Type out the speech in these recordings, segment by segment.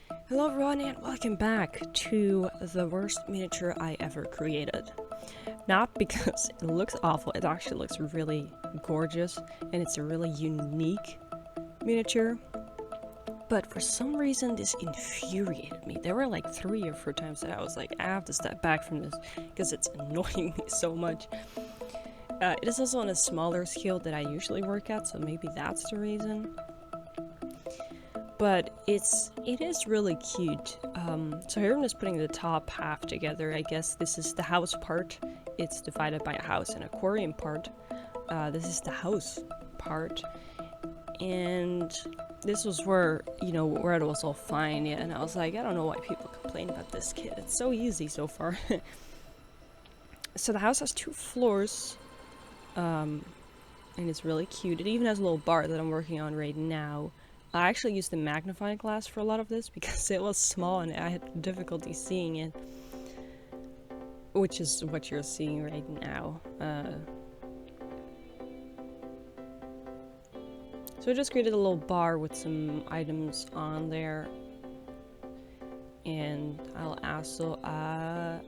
Hello everyone and welcome back to the worst miniature I ever created. Not because it looks awful, it actually looks really gorgeous and it's a really unique miniature. But for some reason this infuriated me. There were like 3 or 4 times that I was like, I have to step back from this because it's annoying me so much. It is also on a smaller scale that I usually work at, so maybe that's the reason. But it is really cute. So here I'm just putting the top half together. I guess this is the house part. It's divided by a house and aquarium part. This is the house part. And this was where, where it was all fine. Yeah, and I was like, I don't know why people complain about this kit. It's so easy so far. So the house has 2 floors. And it's really cute. It even has a little bar that I'm working on right now. I actually used the magnifying glass for a lot of this because it was small and I had difficulty seeing it. Which is what you're seeing right now. So I just created a little bar with some items on there. And I'll also add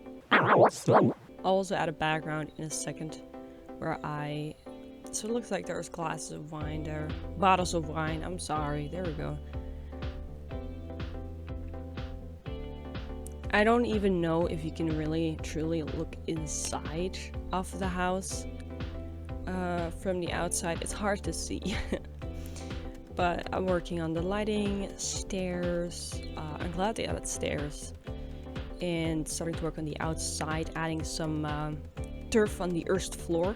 a background in a second where so it looks like there's glasses of wine there. Bottles of wine, I'm sorry. There we go. I don't even know if you can really truly look inside of the house from the outside. It's hard to see. But I'm working on the lighting, stairs. I'm glad they added stairs. And starting to work on the outside, adding some turf on the earth floor.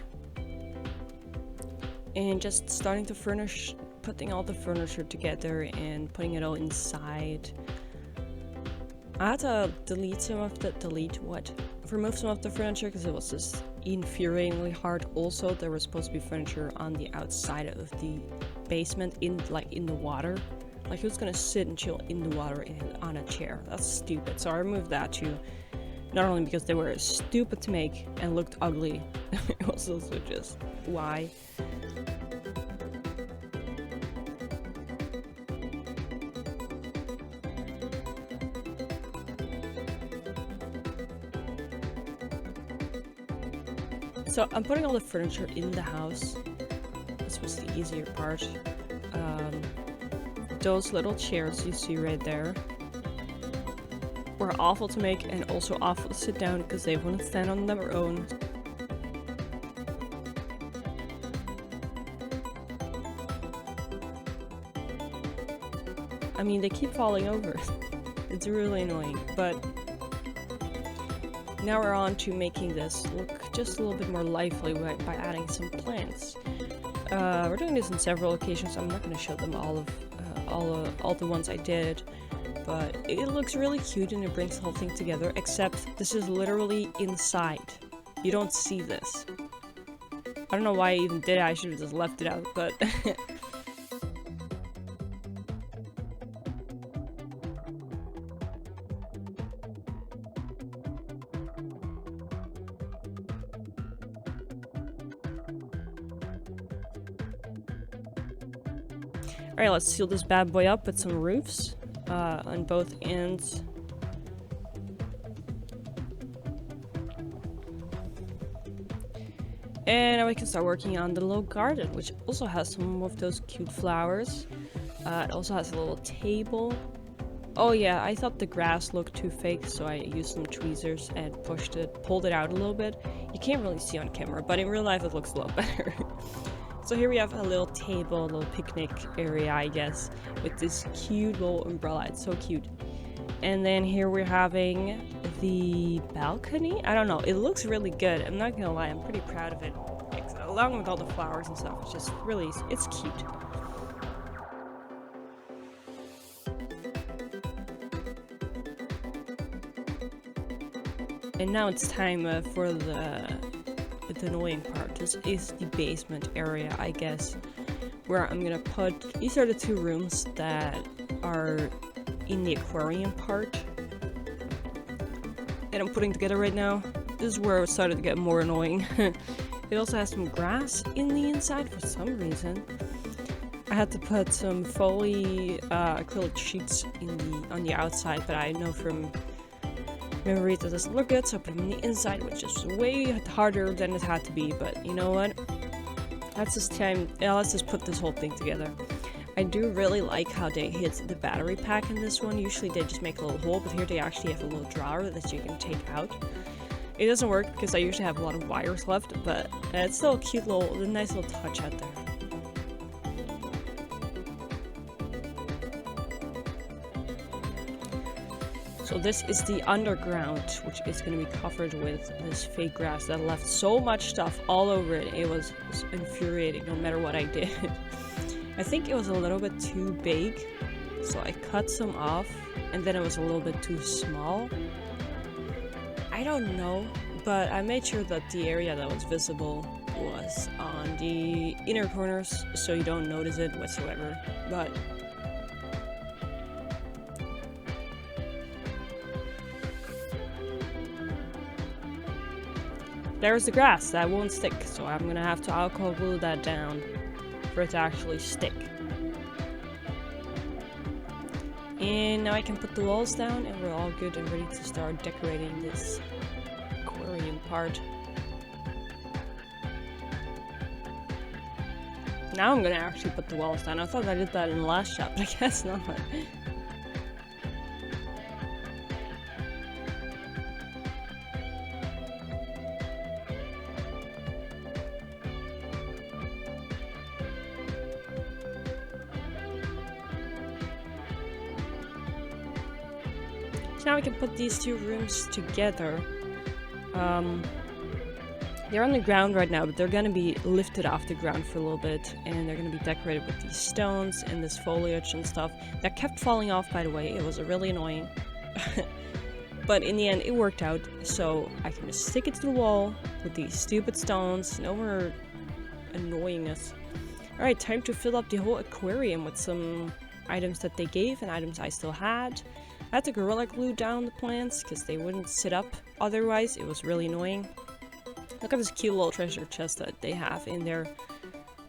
And just starting to furnish, putting all the furniture together and putting it all inside. I had to remove some of the furniture because it was just infuriatingly hard. Also, there was supposed to be furniture on the outside of the basement, in the water. Like, who's gonna sit and chill in the water on a chair? That's stupid. So I removed that too. Not only because they were stupid to make and looked ugly, it was also just why. So I'm putting all the furniture in the house. This was the easier part. Those little chairs you see right there were awful to make and also awful to sit down because they wouldn't stand on their own. I mean, they keep falling over. It's really annoying, but now we're on to making this look just a little bit more lively by adding some plants. We're doing this on several occasions. I'm not going to show them all the ones I did, but it looks really cute and it brings the whole thing together, except this is literally inside. You don't see this. I don't know why I even did it. I should have just left it out, but Alright, let's seal this bad boy up with some roofs on both ends. And now we can start working on the little garden, which also has some of those cute flowers. It also has a little table. Oh yeah, I thought the grass looked too fake, so I used some tweezers and pulled it out a little bit. You can't really see on camera, but in real life it looks a lot better. So here we have a little table, a little picnic area, I guess, with this cute little umbrella. It's so cute. And then here we're having the balcony. I don't know, it looks really good. I'm not gonna lie, I'm pretty proud of it. Along with all the flowers and stuff, it's just really, it's cute. And now it's time for the annoying part. This is the basement area, I guess, where I'm gonna put, these are the 2 rooms that are in the aquarium part that I'm putting together right now. This is where it started to get more annoying. It also has some grass in the inside for some reason. I had to put some Foley acrylic sheets on the outside, but I know from memory that doesn't look good, so I put them on the inside, which is way harder than it had to be. But you know what? Let's just put this whole thing together. I do really like how they hit the battery pack in this one. Usually they just make a little hole, but here they actually have a little drawer that you can take out. It doesn't work because I usually have a lot of wires left, but it's still a nice little touch out there. So this is the underground, which is going to be covered with this fake grass that left so much stuff all over it. It was infuriating no matter what I did. I think it was a little bit too big, so I cut some off, and then it was a little bit too small. I don't know, but I made sure that the area that was visible was on the inner corners, so you don't notice it whatsoever. But there's the grass that won't stick, so I'm gonna have to alcohol glue that down for it to actually stick. And now I can put the walls down and we're all good and ready to start decorating this aquarium part. Now I'm gonna actually put the walls down. I thought I did that in the last shot, but I guess not. Now we can put these two rooms together. They're on the ground right now, but they're gonna be lifted off the ground for a little bit, and they're gonna be decorated with these stones and this foliage and stuff that kept falling off, by the way. It was really annoying. But in the end, it worked out, so I can just stick it to the wall with these stupid stones. No more annoying us. Alright, time to fill up the whole aquarium with some items that they gave and items I still had. I had to Gorilla Glue down the plants because they wouldn't sit up otherwise. It was really annoying. Look at this cute little treasure chest that they have in there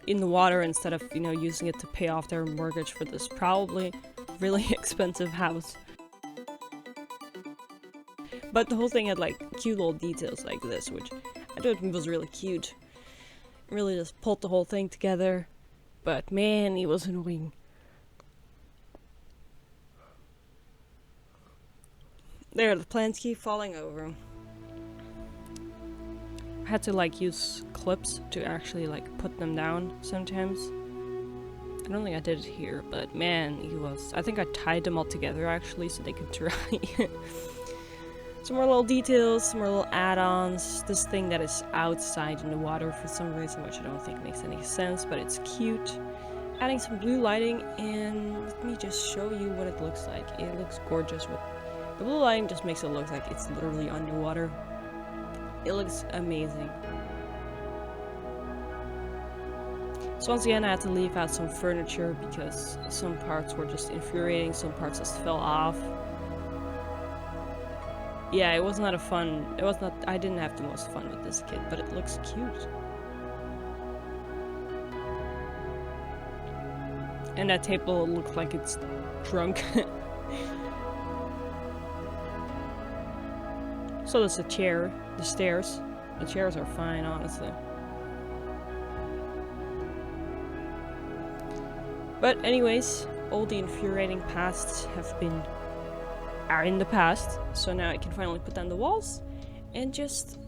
in the water instead of, you know, using it to pay off their mortgage for this probably really expensive house. But the whole thing had like cute little details like this, which I thought was really cute. It really just pulled the whole thing together. But man, it was annoying. There, the plants keep falling over. I had to like use clips to actually like put them down sometimes. I don't think I did it here, but man, I think I tied them all together actually so they could dry. Some more little details, some more little add-ons. This thing that is outside in the water for some reason, which I don't think makes any sense, but it's cute. Adding some blue lighting, and let me just show you what it looks like. It looks gorgeous with the blue lighting, just makes it look like it's literally underwater. It looks amazing. So once again, I had to leave out some furniture because some parts were just infuriating, some parts just fell off. Yeah, it was not I didn't have the most fun with this kit, but it looks cute. And that table looks like it's drunk. So there's a chair, the stairs. The chairs are fine, honestly. But anyways, all the infuriating pasts are in the past. So now I can finally put down the walls and just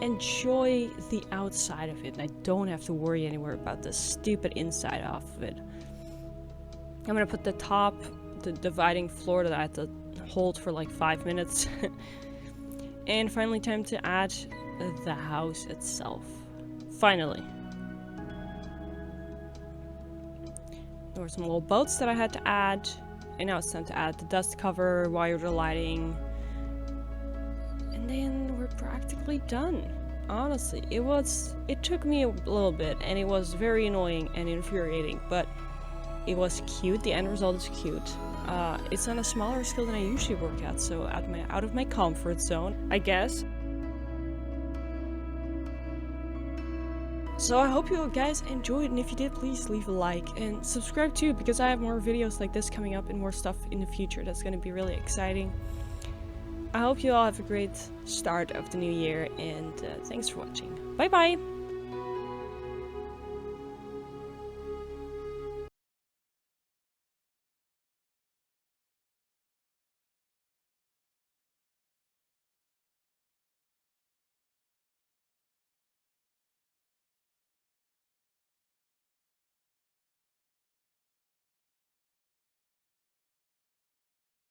enjoy the outside of it. And I don't have to worry anymore about the stupid inside off of it. I'm gonna put the dividing floor that I had to hold for like 5 minutes. And finally time to add the house itself. Finally. There were some little boats that I had to add. And now it's time to add the dust cover, wire the lighting. And then we're practically done. Honestly, it took me a little bit and it was very annoying and infuriating, but it was cute. The end result is cute. It's on a smaller scale than I usually work at, so out of my comfort zone, I guess. So I hope you guys enjoyed, and if you did, please leave a like and subscribe too, because I have more videos like this coming up and more stuff in the future that's going to be really exciting. I hope you all have a great start of the new year, and thanks for watching. Bye bye!